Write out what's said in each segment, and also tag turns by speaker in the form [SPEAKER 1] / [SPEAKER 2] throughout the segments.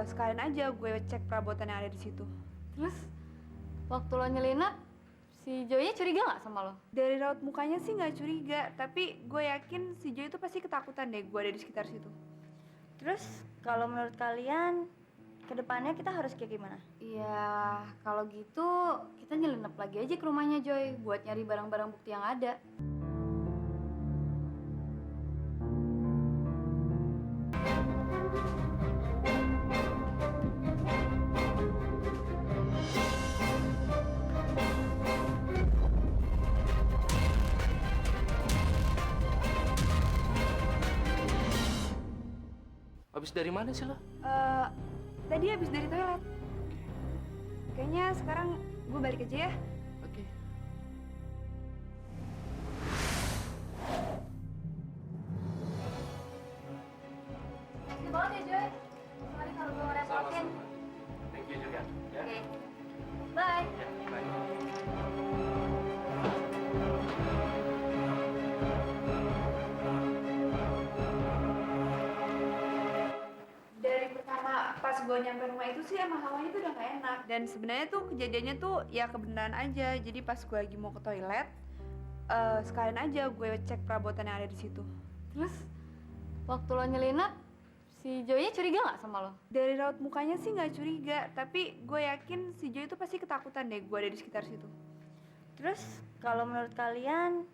[SPEAKER 1] Sekalian aja gue cek perabotan yang ada di situ.
[SPEAKER 2] Terus waktu lo nyelinap, si Joy-nya curiga nggak sama lo?
[SPEAKER 1] Dari raut mukanya sih nggak curiga, tapi gue yakin si Joy itu pasti ketakutan deh gue ada di sekitar situ.
[SPEAKER 3] Terus kalau menurut kalian kedepannya kita harus kayak gimana?
[SPEAKER 2] Ya kalau gitu kita nyelinap lagi aja ke rumahnya Joy buat nyari barang-barang bukti yang ada.
[SPEAKER 4] Habis dari mana sih lo?
[SPEAKER 1] Tadi habis dari toilet. Kayaknya sekarang gue balik aja ya.
[SPEAKER 4] Oke.
[SPEAKER 2] Makasih banget ya Joy. Sorry kalau gue ngerepotin.
[SPEAKER 4] Thank you juga. Ya.
[SPEAKER 2] Oke. Bye.
[SPEAKER 4] Ya, bye.
[SPEAKER 1] Dari pertama pas gue nyampe rumah itu sih emang hawanya tuh udah gak enak. Dan sebenarnya tuh kejadiannya tuh ya kebenaran aja. Jadi pas gue lagi mau ke toilet, sekalian aja gue cek perabotan yang ada di situ.
[SPEAKER 2] Terus waktu lo nyelinap, si Joy-nya curiga nggak sama lo?
[SPEAKER 1] Dari raut mukanya sih nggak curiga, tapi gue yakin si Joy itu pasti ketakutan deh gue ada di sekitar situ.
[SPEAKER 3] Terus kalau menurut kalian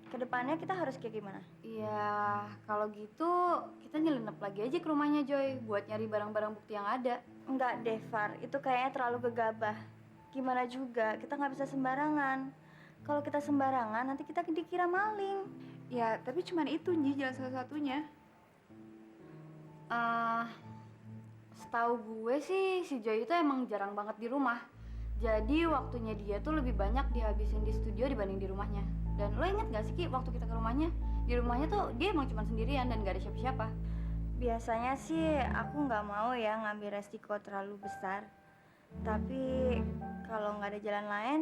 [SPEAKER 3] kedepannya kita harus kayak gimana?
[SPEAKER 2] Ya kalau gitu kita nyelinap lagi aja ke rumahnya Joy buat nyari barang-barang bukti yang ada.
[SPEAKER 3] Enggak deh, Far. Itu kayaknya terlalu gegabah. Gimana juga, kita nggak bisa sembarangan. Kalau kita sembarangan, nanti kita dikira maling.
[SPEAKER 1] Ya, tapi cuman itu Nji, jalan satu-satunya.
[SPEAKER 2] Setahu gue sih si Joy itu emang jarang banget di rumah. Jadi waktunya dia tuh lebih banyak dihabisin di studio dibanding di rumahnya. Dan lo inget gak sih Ki waktu kita ke rumahnya? Di rumahnya tuh dia emang cuma sendirian dan gak ada siapa-siapa.
[SPEAKER 3] Biasanya sih aku nggak mau ya ngambil resiko terlalu besar. Tapi kalau nggak ada jalan lain,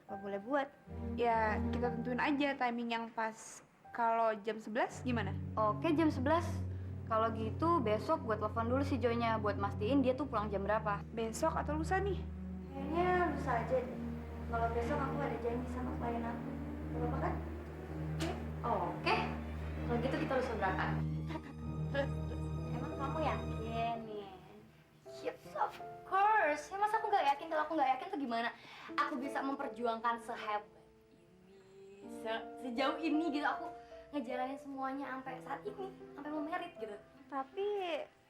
[SPEAKER 3] apa boleh buat?
[SPEAKER 1] Ya, kita tentuin aja timing yang pas. Kalau jam 11 gimana?
[SPEAKER 2] Oke jam 11. Kalau gitu besok buat telepon dulu si Joy-nya buat mastiin dia tuh pulang jam berapa.
[SPEAKER 1] Besok atau lusa nih?
[SPEAKER 3] Kayaknya lusa aja deh. Kalau besok aku ada janji sama klien aku. Gak apa-apa kan?
[SPEAKER 2] Oke. Kalau gitu kita lusa berangkat.
[SPEAKER 3] Emang kamu yakin nih?
[SPEAKER 2] Yes, of course. Ya masa aku nggak yakin? Kalau aku nggak yakin tuh gimana? Aku bisa memperjuangkan sehebat ini, sejauh ini gitu. Aku ngejalanin semuanya sampai saat ini, sampai mau merit gitu.
[SPEAKER 3] Tapi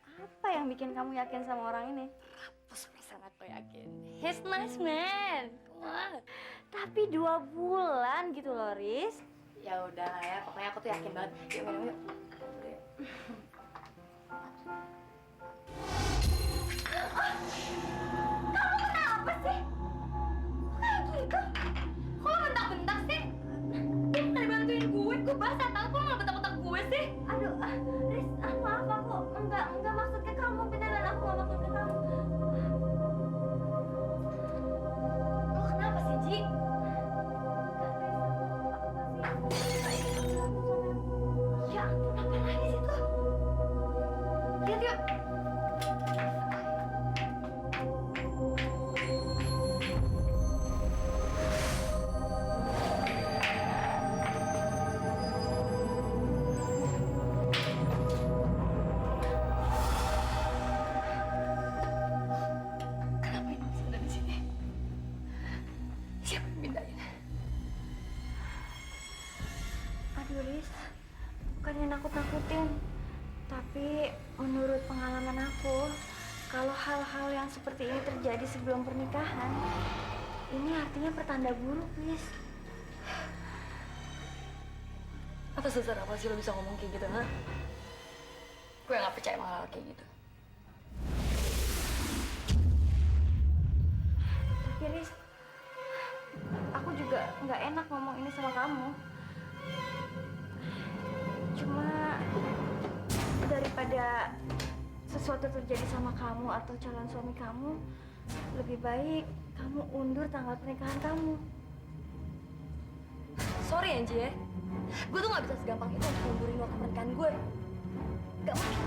[SPEAKER 3] apa yang bikin kamu yakin sama orang ini?
[SPEAKER 2] Sangat aku yakin. He's nice man. Come on.
[SPEAKER 3] Tapi 2 bulan gitu loh, Riz.
[SPEAKER 2] Ya udah lah ya, pokoknya aku tuh yakin banget. Yuk minum yuk. Kamu kenapa sih? Kok kayak gitu? Kok lo bentak-bentak sih? Dia bukan bantuin gue basah tau. Kok lo malah bentak-bentak gue sih?
[SPEAKER 3] Aduh, Riz, maaf aku enggak maksud ke kamu, beneran aku enggak maksud ke kamu.
[SPEAKER 2] Lo kenapa sih, Ji? Ya ampun, apa lagi sih tuh? Lihat yuk. Kenapa ini bisa ada di sini? Siapa yang pindahin?
[SPEAKER 3] Aduh, Riz, bukannya nakut-nakutin. Tapi menurut pengalaman aku, kalau hal-hal yang seperti ini terjadi sebelum pernikahan, ini artinya pertanda buruk, Riz.
[SPEAKER 2] Atas dasar apa sih lo bisa ngomong kayak gitu, ha? Gue gak percaya sama hal kayak gitu.
[SPEAKER 3] Tapi Riz, aku juga nggak enak ngomong ini sama kamu. Cuma daripada sesuatu terjadi sama kamu atau calon suami kamu, lebih baik kamu undur tanggal pernikahan kamu.
[SPEAKER 2] Sorry Angie ya, gue tuh gak bisa segampang itu untuk mundurin waktu pernikahan gue. Gak mungkin.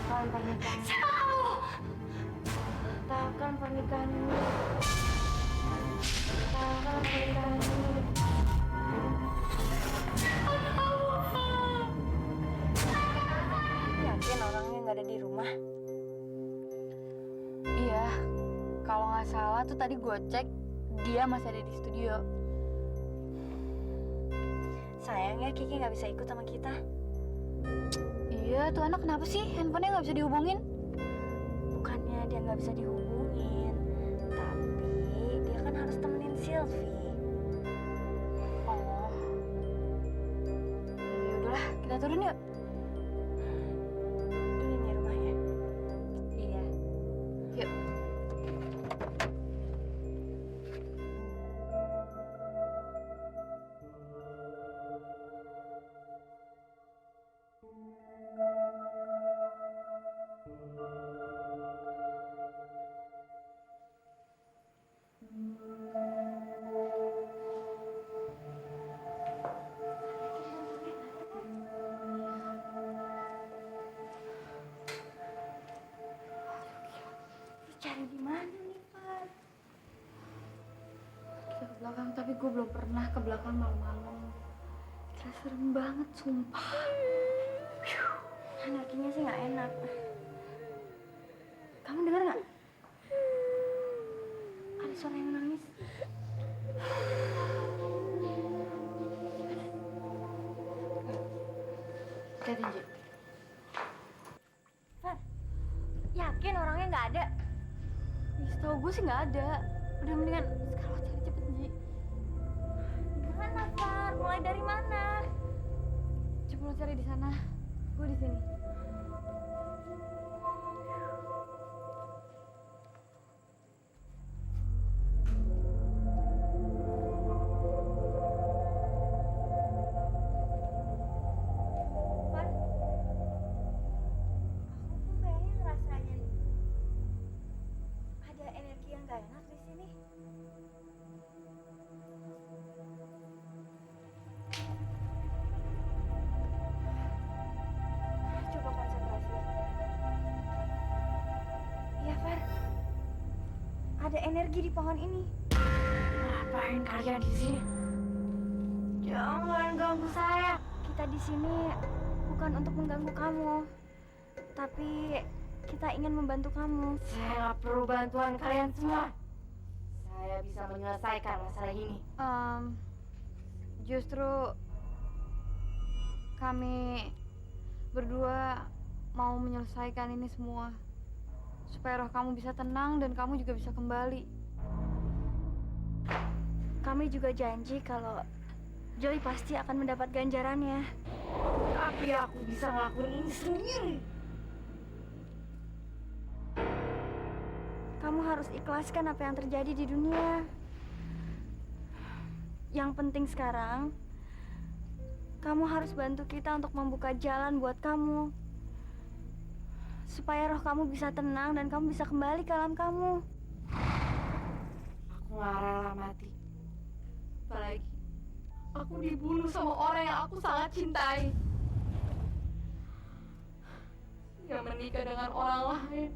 [SPEAKER 3] Batalkan pernikahan. Batalkan pernikahan ini. Batalkan pernikahan ini. Yakin orangnya nggak ada di rumah?
[SPEAKER 2] Iya, kalau nggak salah tuh tadi gue cek dia masih ada di studio.
[SPEAKER 3] Sayangnya Kiki nggak bisa ikut sama kita.
[SPEAKER 2] Iya, tuh anak kenapa sih handphonenya nggak bisa dihubungin?
[SPEAKER 3] Bukannya dia nggak bisa dihubungin, tapi dia kan harus temenin Sylvie.
[SPEAKER 2] Oh, ya udahlah, kita turun yuk.
[SPEAKER 3] Ini nih rumahnya.
[SPEAKER 2] Iya, yuk.
[SPEAKER 3] Cari di mana nih, Pak?
[SPEAKER 2] Kita ke belakang, tapi gue belum pernah ke belakang malam-malam. Gila, serem banget, sumpah.
[SPEAKER 3] Anaknya sih nggak enak. Kamu dengar nggak? Ada suara yang nangis.
[SPEAKER 2] Liatin, Ji.
[SPEAKER 3] Pak, yakin orangnya nggak ada?
[SPEAKER 2] Ih, setahu gue sih nggak ada. Udah mendingan sekarang lo cari cepet, Ji.
[SPEAKER 3] Mana, Pak? Mulai dari mana?
[SPEAKER 2] Coba lo cari di sana. Gue di sini.
[SPEAKER 3] Pak, aku kayaknya ngerasain ada energi yang nggak enak di sini. Coba konsentrasi. Iya, Far. Ada energi di pohon ini.
[SPEAKER 2] Ngapain kalian di sini?
[SPEAKER 3] Jangan ganggu saya. Kita di sini bukan untuk mengganggu kamu, tapi kita ingin membantu kamu.
[SPEAKER 2] Saya nggak perlu bantuan kalian semua. Saya bisa menyelesaikan masalah ini. Justru kami berdua mau menyelesaikan ini semua supaya roh kamu bisa tenang dan kamu juga bisa kembali.
[SPEAKER 3] Kami juga janji kalau Joy pasti akan mendapat ganjarannya.
[SPEAKER 2] Tapi aku bisa ngelakuin ini sendiri.
[SPEAKER 3] Kamu harus ikhlaskan apa yang terjadi di dunia. Yang penting sekarang, kamu harus bantu kita untuk membuka jalan buat kamu. Supaya roh kamu bisa tenang dan kamu bisa kembali ke alam kamu.
[SPEAKER 2] Aku nggak rela mati. Apalagi aku dibunuh sama orang yang aku sangat cintai. Yang menikah dengan orang lain.